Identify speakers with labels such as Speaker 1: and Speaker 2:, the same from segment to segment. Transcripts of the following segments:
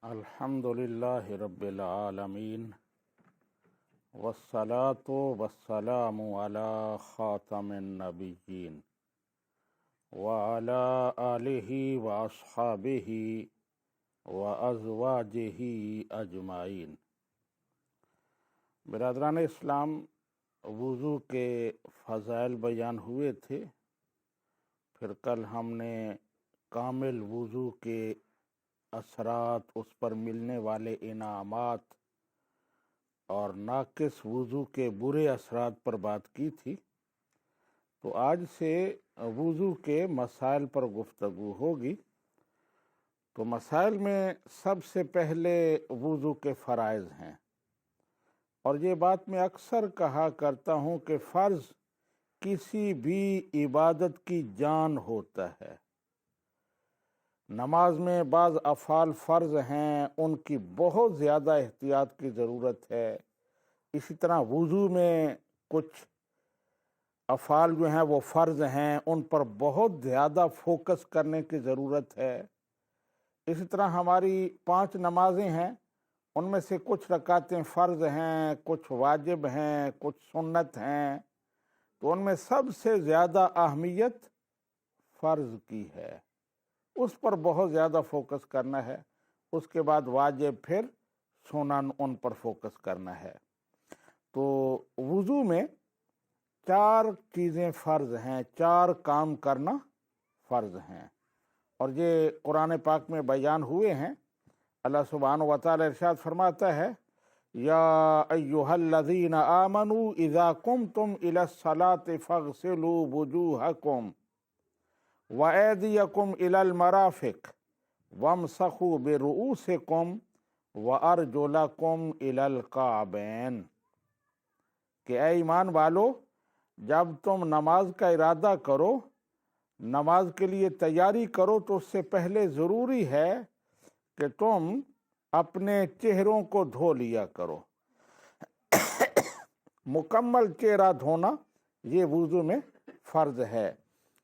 Speaker 1: الحمدللہ رب العالمین والصلاة والسلام علی خاتم النبیین وعلی آلہ واصحابہ وازواجہ اجمعین۔ برادران اسلام، وضو کے فضائل بیان ہوئے تھے، پھر کل ہم نے کامل وضو کے اثرات، اس پر ملنے والے انعامات اور ناقص وضو کے برے اثرات پر بات کی تھی۔ تو آج سے وضو کے مسائل پر گفتگو ہوگی۔ تو مسائل میں سب سے پہلے وضو کے فرائض ہیں، اور یہ بات میں اکثر کہا کرتا ہوں کہ فرض کسی بھی عبادت کی جان ہوتا ہے۔ نماز میں بعض افعال فرض ہیں، ان کی بہت زیادہ احتیاط کی ضرورت ہے۔ اسی طرح وضو میں کچھ افعال جو ہیں وہ فرض ہیں، ان پر بہت زیادہ فوکس کرنے کی ضرورت ہے۔ اسی طرح ہماری 5 نمازیں ہیں، ان میں سے کچھ رکعتیں فرض ہیں، کچھ واجب ہیں، کچھ سنت ہیں، تو ان میں سب سے زیادہ اہمیت فرض کی ہے، اس پر بہت زیادہ فوکس کرنا ہے۔ اس کے بعد واجب، پھر سنن، ان پر فوکس کرنا ہے۔ تو وضو میں 4 چیزیں فرض ہیں، 4 کام کرنا فرض ہیں، اور یہ قرآن پاک میں بیان ہوئے ہیں۔ اللہ سبحانہ و تعالی ارشاد فرماتا ہے، یا ایھا الذین آمنوا اذا قمتم الی الصلاۃ فاغسلوا وجوہکم وَأَيْدِيَكُمْ إِلَى الْمَرَافِقِ وَامْسَحُوا بِرُؤُوسِكُمْ وَأَرْجُلَكُمْ إِلَى الْكَعْبَيْنِ، کہ اے ایمان والو، جب تم نماز کا ارادہ کرو، نماز کے لیے تیاری کرو، تو اس سے پہلے ضروری ہے کہ تم اپنے چہروں کو دھو لیا کرو۔ مکمل چہرہ دھونا یہ وضو میں فرض ہے۔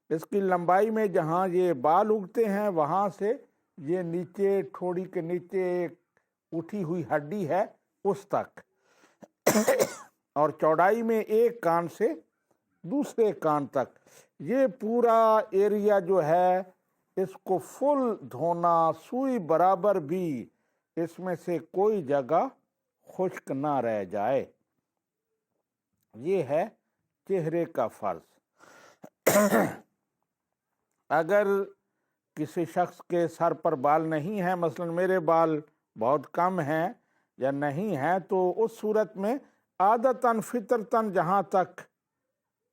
Speaker 1: اس کی لمبائی میں جہاں یہ بال اگتے ہیں وہاں سے یہ نیچے ٹھوڑی کے نیچے اٹھی ہوئی ہڈی ہے اس تک، اور چوڑائی میں ایک کان سے دوسرے کان تک، یہ پورا ایریا جو ہے اس کو فل دھونا، سوئی برابر بھی اس میں سے کوئی جگہ خشک نہ رہ جائے۔ یہ ہے چہرے کا فرض۔ اگر کسی شخص کے سر پر بال نہیں ہیں، مثلا میرے بال بہت کم ہیں یا نہیں ہیں، تو اس صورت میں عادتاً فطرتاً جہاں تک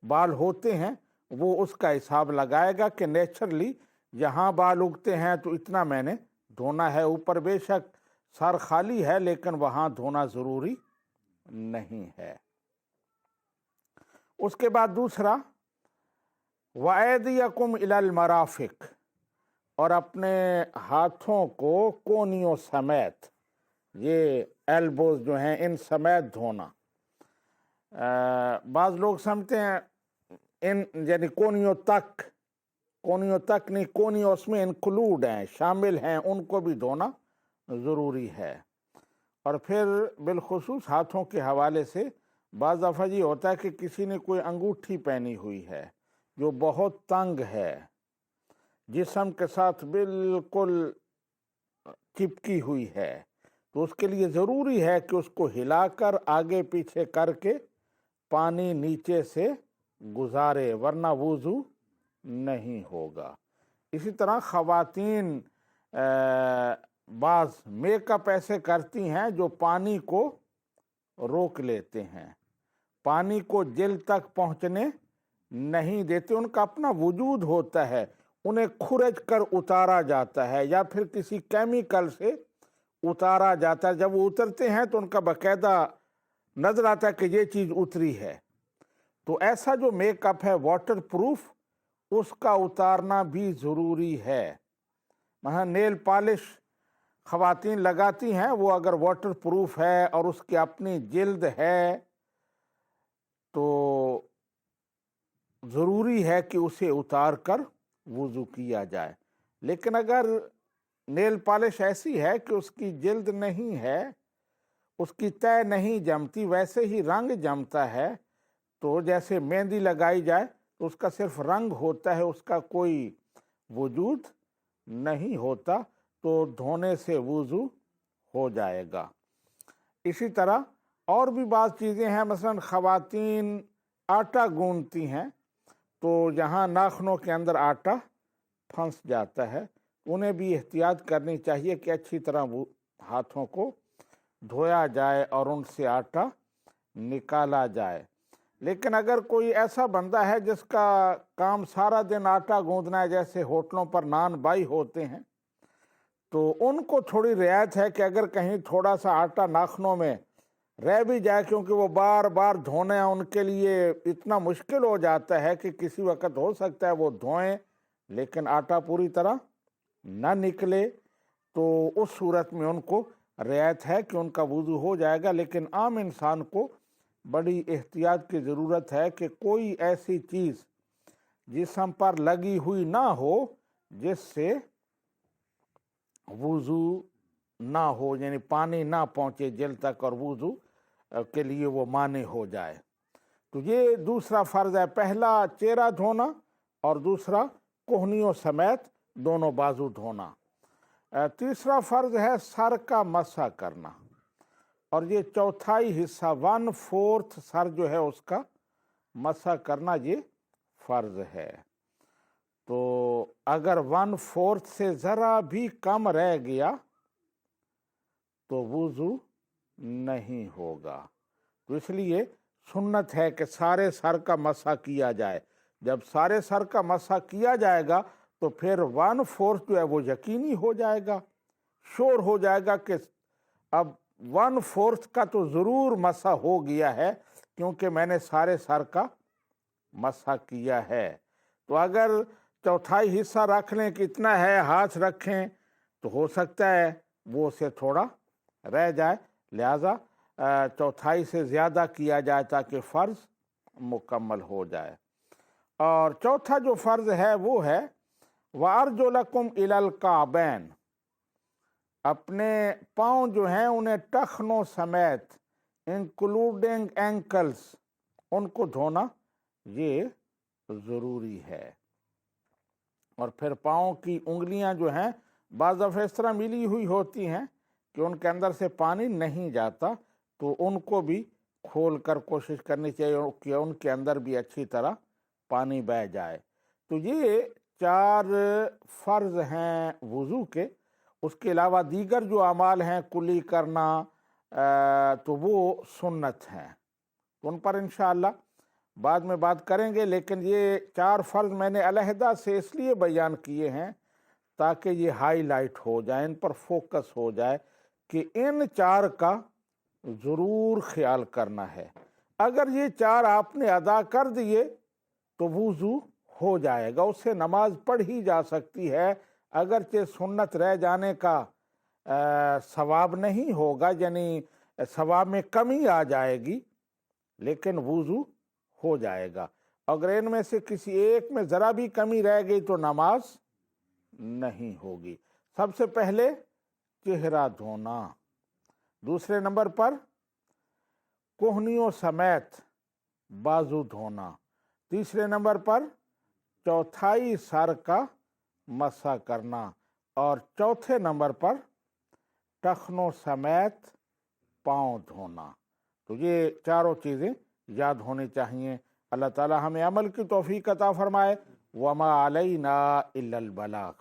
Speaker 1: بال ہوتے ہیں وہ اس کا حساب لگائے گا کہ نیچرلی یہاں بال اگتے ہیں تو اتنا میں نے دھونا ہے۔ اوپر بے شک سر خالی ہے لیکن وہاں دھونا ضروری نہیں ہے۔ اس کے بعد دوسرا، وَأَيْدِيَكُمْ إِلَى الْمَرَافِقِ، اور اپنے ہاتھوں کو کونیوں سمیت، یہ ایلبوز جو ہیں ان سمیت دھونا۔ بعض لوگ سمجھتے ہیں ان یعنی کونیوں تک نہیں، کونیوں اس میں انکلوڈ ہیں، شامل ہیں، ان کو بھی دھونا ضروری ہے۔ اور پھر بالخصوص ہاتھوں کے حوالے سے بعض دفعہ یہ ہوتا ہے کہ کسی نے کوئی انگوٹھی پہنی ہوئی ہے جو بہت تنگ ہے، جسم کے ساتھ بالکل چپکی ہوئی ہے، تو اس کے لیے ضروری ہے کہ اس کو ہلا کر آگے پیچھے کر کے پانی نیچے سے گزارے، ورنہ وضو نہیں ہوگا۔ اسی طرح خواتین بعض میک اپ ایسے کرتی ہیں جو پانی کو روک لیتے ہیں، پانی کو جلد تک پہنچنے نہیں دیتے۔ ان کا اپنا وجود ہوتا ہے، انہیں کھرچ کر اتارا جاتا ہے یا پھر کسی کیمیکل سے اتارا جاتا ہے۔ جب وہ اترتے ہیں تو ان کا باقاعدہ نظر آتا ہے کہ یہ چیز اتری ہے۔ تو ایسا جو میک اپ ہے واٹر پروف، اس کا اتارنا بھی ضروری ہے۔ مثلا نیل پالش خواتین لگاتی ہیں، وہ اگر واٹر پروف ہے اور اس کی اپنی جلد ہے تو ضروری ہے کہ اسے اتار کر وضو کیا جائے۔ لیکن اگر نیل پالش ایسی ہے کہ اس کی جلد نہیں ہے، اس کی تہ نہیں جمتی، ویسے ہی رنگ جمتا ہے۔ تو جیسے مہندی لگائی جائے تو اس کا صرف رنگ ہوتا ہے، اس کا کوئی وجود نہیں ہوتا، تو دھونے سے وضو ہو جائے گا۔ اسی طرح اور بھی بعض چیزیں ہیں، مثلا خواتین آٹا گوندتی ہیں تو جہاں ناخنوں کے اندر آٹا پھنس جاتا ہے، انہیں بھی احتیاط کرنی چاہیے کہ اچھی طرح وہ ہاتھوں کو دھویا جائے اور ان سے آٹا نکالا جائے۔ لیکن اگر کوئی ایسا بندہ ہے جس کا کام سارا دن آٹا گوندنا ہے، جیسے ہوٹلوں پر نان بائی ہوتے ہیں، تو ان کو تھوڑی رعایت ہے کہ اگر کہیں تھوڑا سا آٹا ناخنوں میں رہ بھی جائے، کیونکہ وہ بار بار دھونا ان کے لیے اتنا مشکل ہو جاتا ہے کہ کسی وقت ہو سکتا ہے وہ دھوئیں لیکن آٹا پوری طرح نہ نکلے، تو اس صورت میں ان کو رعایت ہے کہ ان کا وضو ہو جائے گا۔ لیکن عام انسان کو بڑی احتیاط کی ضرورت ہے کہ کوئی ایسی چیز جسم پر لگی ہوئی نہ ہو جس سے وضو نہ ہو، یعنی پانی نہ پہنچے جلد تک اور وضو کے لیے وہ مانع ہو جائے۔ تو یہ دوسرا فرض ہے، پہلا چہرہ دھونا اور دوسرا کوہنیوں سمیت دونوں بازو دھونا۔ تیسرا فرض ہے سر کا مسح کرنا، اور یہ چوتھائی حصہ 1/4 سر جو ہے اس کا مسح کرنا یہ فرض ہے۔ تو اگر 1/4 سے ذرا بھی کم رہ گیا تو وضو نہیں ہوگا۔ تو اس لیے سنت ہے کہ سارے سر کا مسح کیا جائے۔ جب سارے سر کا مسح کیا جائے گا تو پھر 1/4 جو ہے وہ یقینی ہو جائے گا، شور ہو جائے گا کہ اب 1/4 کا تو ضرور مسح ہو گیا ہے، کیونکہ میں نے سارے سر کا مسح کیا ہے۔ تو اگر چوتھائی حصہ رکھ لیں کہ اتنا ہے، ہاتھ رکھیں، تو ہو سکتا ہے وہ اسے تھوڑا رہ جائے، لہذا چوتھائی سے زیادہ کیا جائے تاکہ فرض مکمل ہو جائے۔ اور چوتھا جو فرض ہے وہ ہے وَأَرْجُلَكُمْ إِلَى الْكَعْبَيْنِ، اپنے پاؤں جو ہیں انہیں ٹخنوں سمیت انکلوڈنگ اینکلز، ان کو دھونا یہ ضروری ہے۔ اور پھر پاؤں کی انگلیاں جو ہیں بعض دفعہ اس طرح ملی ہوئی ہوتی ہیں کہ ان کے اندر سے پانی نہیں جاتا، تو ان کو بھی کھول کر کوشش کرنی چاہیے کہ ان کے اندر بھی اچھی طرح پانی بہہ جائے۔ تو یہ 4 فرض ہیں وضو کے۔ اس کے علاوہ دیگر جو اعمال ہیں، کلی کرنا، تو وہ سنت ہیں، ان پر انشاءاللہ بعد میں بات کریں گے۔ لیکن یہ 4 فرض میں نے علیحدہ سے اس لیے بیان کیے ہیں تاکہ یہ ہائی لائٹ ہو جائیں، ان پر فوکس ہو جائے کہ ان 4 کا ضرور خیال کرنا ہے۔ اگر یہ 4 آپ نے ادا کر دیے تو وضو ہو جائے گا، اس سے نماز پڑھی جا سکتی ہے، اگرچہ سنت رہ جانے کا ثواب نہیں ہوگا، یعنی ثواب میں کمی آ جائے گی، لیکن وضو ہو جائے گا۔ اگر ان میں سے کسی ایک میں ذرا بھی کمی رہ گئی تو نماز نہیں ہوگی۔ سب سے پہلے چہرہ دھونا، دوسرے نمبر پر کوہنیوں سمیت بازو دھونا، تیسرے نمبر پر چوتھائی سر کا مسح کرنا، اور چوتھے نمبر پر ٹخنوں سمیت پاؤں دھونا۔ تو یہ چاروں چیزیں یاد ہونی چاہیے۔ اللہ تعالی ہمیں عمل کی توفیق عطا فرمائے۔ وما علینا الا البلاغ۔